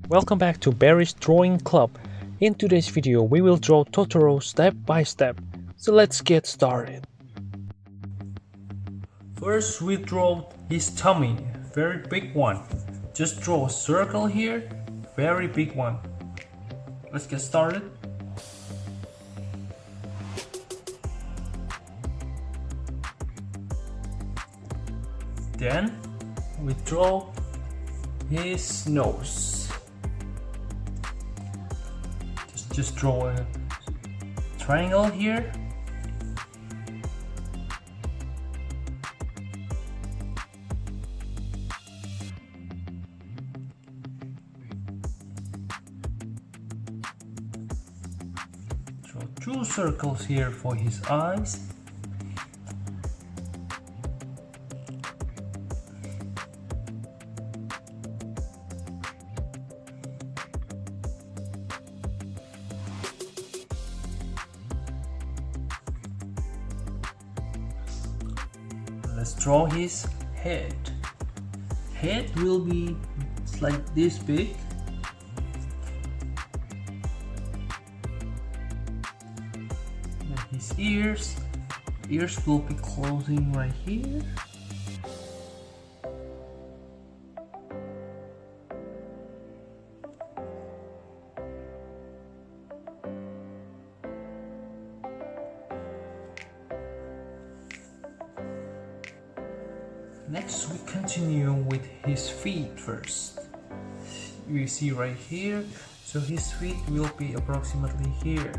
Welcome back to Barry's Drawing Club. In today's video we will draw Totoro step by step, so let's get started. First we draw his tummy, very big one. Just draw a circle here, very big one. Let's get started. Then we draw his nose. Just draw a triangle here. Draw two circles here for his eyes. Let's draw his head. Head will be like this big. And his ears will be closing right here. Next we continue with his feet first. You see right here, so his feet will be approximately here.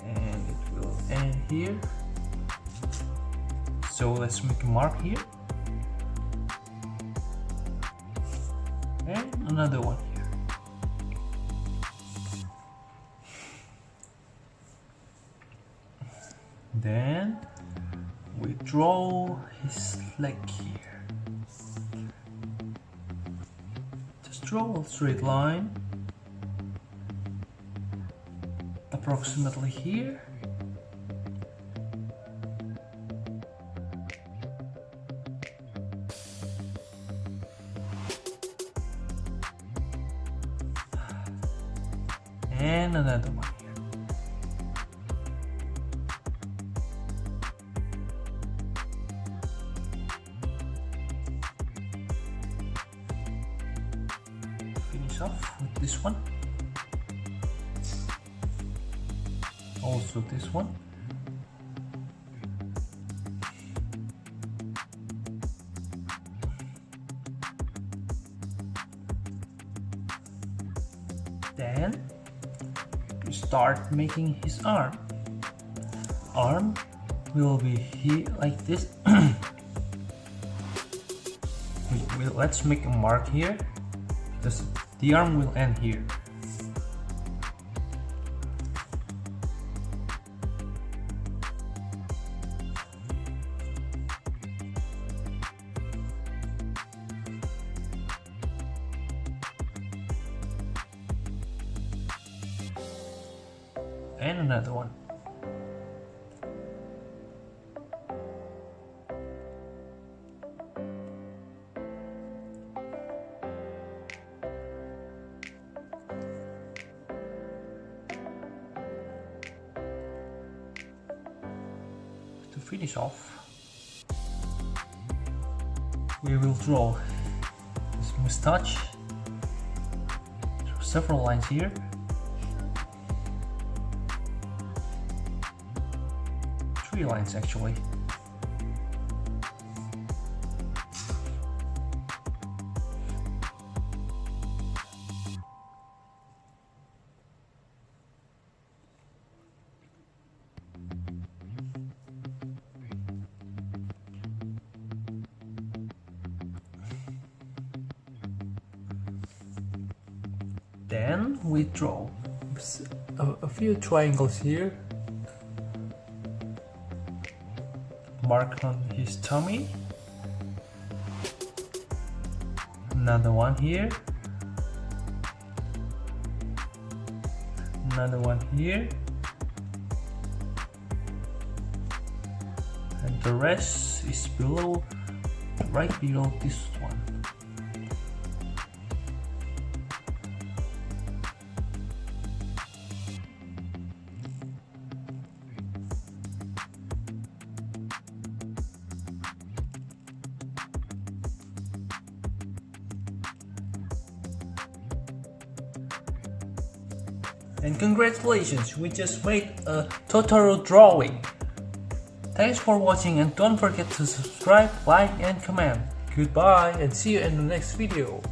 And it will end here. So let's make a mark here. And another one here. Then we draw his leg here. Just draw a straight line approximately here. And another one. Off with this one, also this one, then we start making his arm. Arm will be here like this. Let's make a mark here. The arm will end here. And another one. To finish off, we will draw his mustache. Draw several lines here. Three lines actually. Then we draw a few triangles here. Mark on his tummy. Another one here. Another one here. And the rest is below, right below this one. And congratulations, we just made a Totoro drawing. Thanks for watching and don't forget to subscribe, like and comment. Goodbye and see you in the next video.